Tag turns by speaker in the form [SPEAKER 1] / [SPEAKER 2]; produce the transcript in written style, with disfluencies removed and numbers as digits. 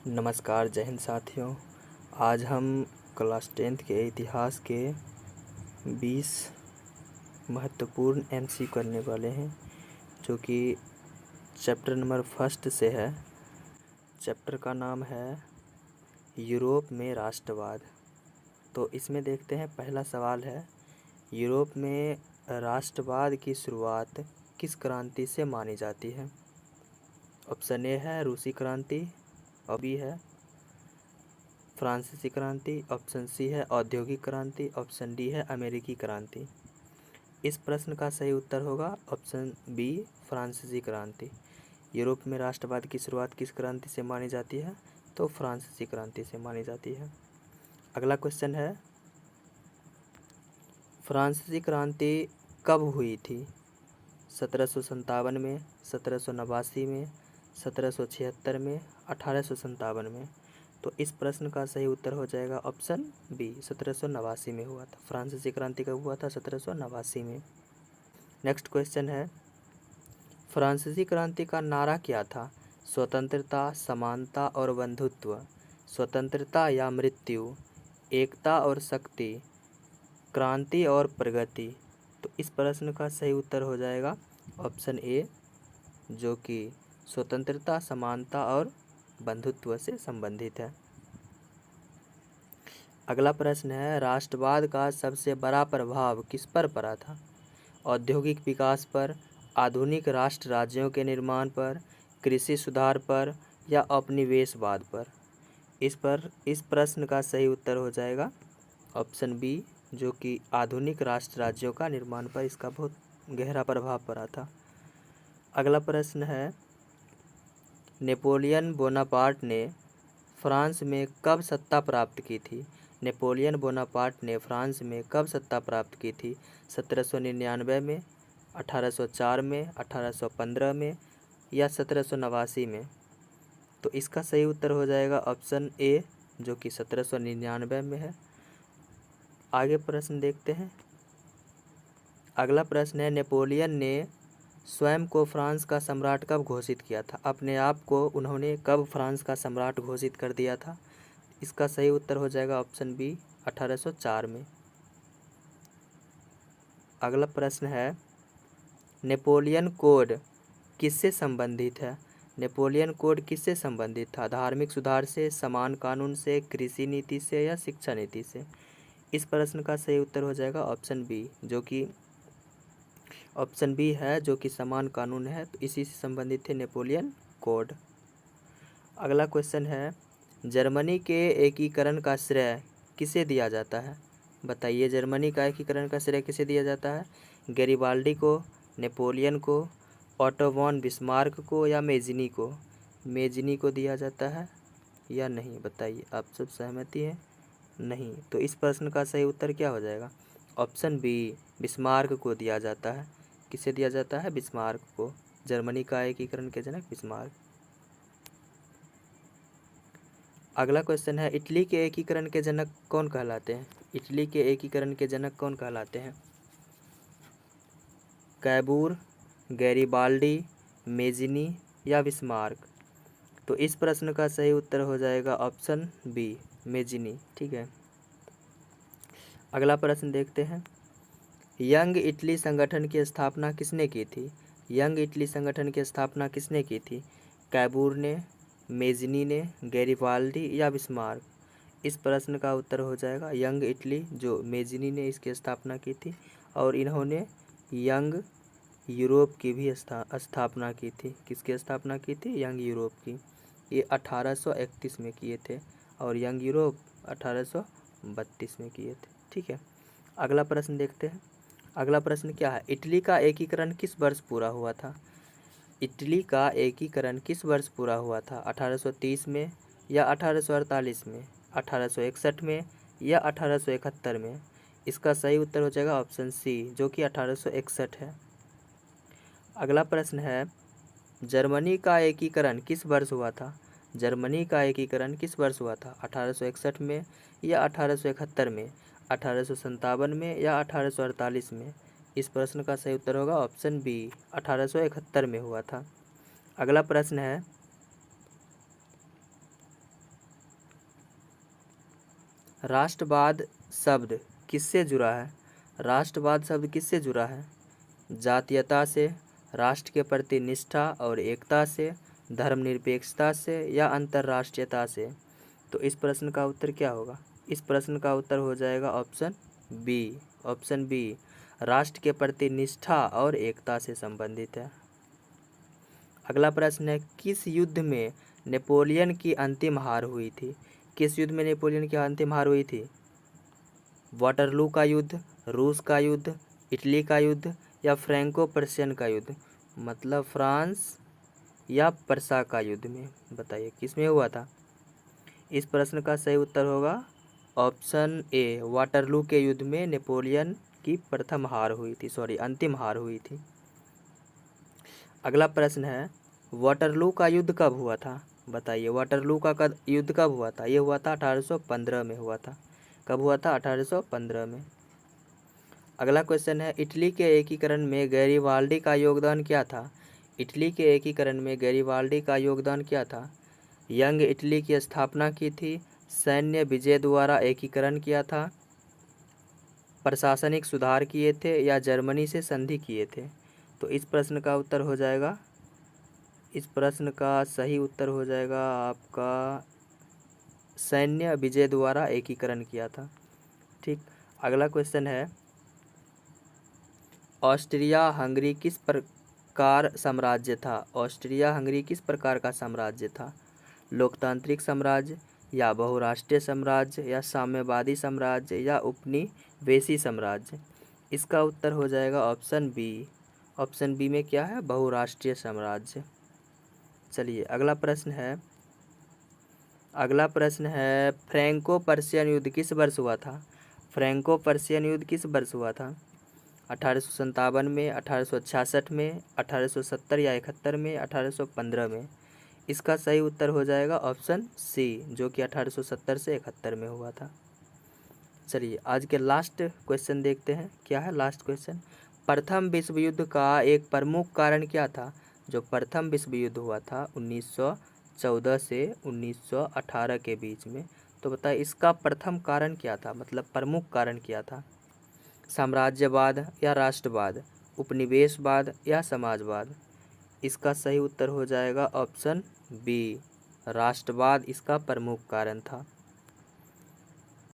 [SPEAKER 1] नमस्कार, जय हिंद साथियों। आज हम क्लास 10th के इतिहास के 20 महत्वपूर्ण एमसीक्यू करने वाले हैं, जो कि चैप्टर नंबर 1 से है। चैप्टर का नाम है यूरोप में राष्ट्रवाद। तो इसमें देखते हैं, पहला सवाल है, यूरोप में राष्ट्रवाद की शुरुआत किस क्रांति से मानी जाती है? ऑप्शन ए है रूसी क्रांति, और बी है फ्रांसीसी क्रांति, ऑप्शन सी है औद्योगिक क्रांति, ऑप्शन डी है अमेरिकी क्रांति। इस प्रश्न का सही उत्तर होगा ऑप्शन बी, फ्रांसीसी क्रांति। यूरोप में राष्ट्रवाद की शुरुआत किस क्रांति से मानी जाती है? तो फ्रांसीसी क्रांति से मानी जाती है। अगला क्वेश्चन है, फ्रांसीसी क्रांति कब हुई थी? 1757 में, 1789 में, 1776 में, 1857 में। तो इस प्रश्न का सही उत्तर हो जाएगा ऑप्शन बी, 1789 में हुआ था। फ्रांसीसी क्रांति कब हुआ था? 1789 में। नेक्स्ट क्वेश्चन है, फ्रांसीसी क्रांति का नारा क्या था? स्वतंत्रता, समानता और बंधुत्व, स्वतंत्रता या मृत्यु, एकता और शक्ति, क्रांति और प्रगति। तो इस प्रश्न का सही उत्तर हो जाएगा ऑप्शन ए, जो कि स्वतंत्रता, समानता और बंधुत्व से संबंधित है। अगला प्रश्न है, राष्ट्रवाद का सबसे बड़ा प्रभाव किस पर पड़ा था? औद्योगिक विकास पर, आधुनिक राष्ट्र राज्यों के निर्माण पर, कृषि सुधार पर या उपनिवेशवाद पर? इस प्रश्न का सही उत्तर हो जाएगा ऑप्शन बी, जो कि आधुनिक राष्ट्र राज्यों का निर्माण पर इसका बहुत गहरा प्रभाव पड़ा था। अगला प्रश्न है, नेपोलियन बोनापार्ट ने फ्रांस में कब सत्ता प्राप्त की थी? नेपोलियन बोनापार्ट ने फ्रांस में कब सत्ता प्राप्त की थी? 1799 में, 1804 में, 1815 में या 1789 में? तो इसका सही उत्तर हो जाएगा ऑप्शन ए, जो कि 1799 में है। आगे प्रश्न देखते हैं। अगला प्रश्न है, नेपोलियन ने स्वयं को फ्रांस का सम्राट कब घोषित किया था? अपने आप को उन्होंने कब फ्रांस का सम्राट घोषित कर दिया था? इसका सही उत्तर हो जाएगा ऑप्शन बी, 1804 में। अगला प्रश्न है, नेपोलियन कोड किससे संबंधित है? नेपोलियन कोड किससे संबंधित था? धार्मिक सुधार से, समान कानून से, कृषि नीति से या शिक्षा नीति से? इस प्रश्न का सही उत्तर हो जाएगा ऑप्शन बी, जो कि ऑप्शन बी है, जो कि समान कानून है। तो इसी से संबंधित थे नेपोलियन कोड। अगला क्वेश्चन है, जर्मनी के एकीकरण का श्रेय किसे दिया जाता है? बताइए, जर्मनी का एकीकरण का श्रेय किसे दिया जाता है? गैरिबाल्डी को, नेपोलियन को, ऑटो वॉन बिस्मार्क को या मेजिनी को? मेजिनी को दिया जाता है या नहीं? बताइए, आप सब सहमति हैं? नहीं। तो इस प्रश्न का सही उत्तर क्या हो जाएगा? ऑप्शन बी, बिस्मार्क को दिया जाता है। किसे दिया जाता है? बिस्मार्क को। जर्मनी का एकीकरण के जनक बिस्मार्क। अगला क्वेश्चन है, इटली के एकीकरण के जनक कौन कहलाते हैं? इटली के एकीकरण के जनक कौन कहलाते हैं? कैबूर, गैरिबाल्डी, मेजिनी या बिस्मार्क? तो इस प्रश्न का सही उत्तर हो जाएगा ऑप्शन बी, मेजिनी। ठीक है। अगला प्रश्न देखते हैं, यंग इटली संगठन की स्थापना किसने की थी? यंग इटली संगठन की स्थापना किसने की थी? कैबूर ने, मेजिनी ने, गैरिबाल्डी या बिस्मार्क? इस प्रश्न का उत्तर हो जाएगा यंग इटली, जो मेजिनी ने इसकी स्थापना की थी। और इन्होंने यंग यूरोप की भी स्थापना की थी। किसकी स्थापना की थी? यंग यूरोप की। ये 1831 में किए थे और यंग यूरोप 1832 में किए थे। ठीक है। अगला प्रश्न देखते हैं। अगला प्रश्न क्या है, इटली का एकीकरण किस वर्ष पूरा हुआ था? इटली का एकीकरण किस वर्ष पूरा हुआ था? 1830 में या 1848 में, 1861 में या 1871 में? इसका सही उत्तर हो जाएगा ऑप्शन सी, जो कि 1861 है। अगला प्रश्न है, जर्मनी का एकीकरण किस वर्ष हुआ था? जर्मनी का एकीकरण किस वर्ष हुआ था? 1861 में या 1871 में, 1857 में या 1848 में? इस प्रश्न का सही उत्तर होगा ऑप्शन बी, 1871 में हुआ था। अगला प्रश्न है, राष्ट्रवाद शब्द किससे जुड़ा है? राष्ट्रवाद शब्द किससे जुड़ा है? जातीयता से, राष्ट्र के प्रति निष्ठा और एकता से, धर्मनिरपेक्षता से या अंतर्राष्ट्रीयता से? तो इस प्रश्न का उत्तर क्या होगा? इस प्रश्न का उत्तर हो जाएगा ऑप्शन बी। ऑप्शन बी राष्ट्र के प्रति निष्ठा और एकता से संबंधित है। अगला प्रश्न है, किस युद्ध में नेपोलियन की अंतिम हार हुई थी? किस युद्ध में नेपोलियन की अंतिम हार हुई थी? वाटरलू का युद्ध, रूस का युद्ध, इटली का युद्ध या फ्रैंको पर्शियन का युद्ध? मतलब फ्रांस या पर्सा का युद्ध में। बताइए किस में हुआ था? इस प्रश्न का सही उत्तर होगा ऑप्शन ए, वाटरलू के युद्ध में नेपोलियन की प्रथम हार हुई थी, अंतिम हार हुई थी। अगला प्रश्न है, वाटरलू का युद्ध कब हुआ था? बताइए वाटरलू का युद्ध कब हुआ था? ये हुआ था 1815 में हुआ था। कब हुआ था? 1815 में। अगला क्वेश्चन है, इटली के एकीकरण में गैरिबाल्डी का योगदान क्या था? इटली के एकीकरण में गैरिबाल्डी का योगदान क्या था? यंग इटली की स्थापना की थी, सैन्य विजय द्वारा एकीकरण किया था, प्रशासनिक सुधार किए थे या जर्मनी से संधि किए थे? तो इस प्रश्न का उत्तर हो जाएगा, इस प्रश्न का सही उत्तर हो जाएगा आपका सैन्य विजय द्वारा एकीकरण किया था। ठीक। अगला क्वेश्चन है, ऑस्ट्रिया हंगरी किस प्रकार साम्राज्य था? ऑस्ट्रिया हंगरी किस प्रकार का साम्राज्य था? लोकतांत्रिक साम्राज्य या बहुराष्ट्रीय साम्राज्य या साम्यवादी साम्राज्य या उपनिवेशी साम्राज्य? इसका उत्तर हो जाएगा ऑप्शन बी। ऑप्शन बी में क्या है? बहुराष्ट्रीय साम्राज्य। चलिए अगला प्रश्न है, अगला प्रश्न है, फ्रैंको पर्शियन युद्ध किस वर्ष हुआ था? फ्रैंको पर्शियन युद्ध किस वर्ष हुआ था? 1857 में, 1866 में, 1870 या 71 में, 1815 में? इसका सही उत्तर हो जाएगा ऑप्शन सी, जो कि 1870 से 71 में हुआ था। चलिए आज के लास्ट क्वेश्चन देखते हैं, क्या है लास्ट क्वेश्चन। प्रथम विश्व युद्ध का एक प्रमुख कारण क्या था? जो प्रथम विश्व युद्ध हुआ था 1914 से 1918 के बीच में, तो बताइए इसका प्रथम कारण क्या था, मतलब प्रमुख कारण क्या था? साम्राज्यवाद या राष्ट्रवाद, उपनिवेशवाद या समाजवाद? इसका सही उत्तर हो जाएगा ऑप्शन बी, राष्ट्रवाद इसका प्रमुख कारण था।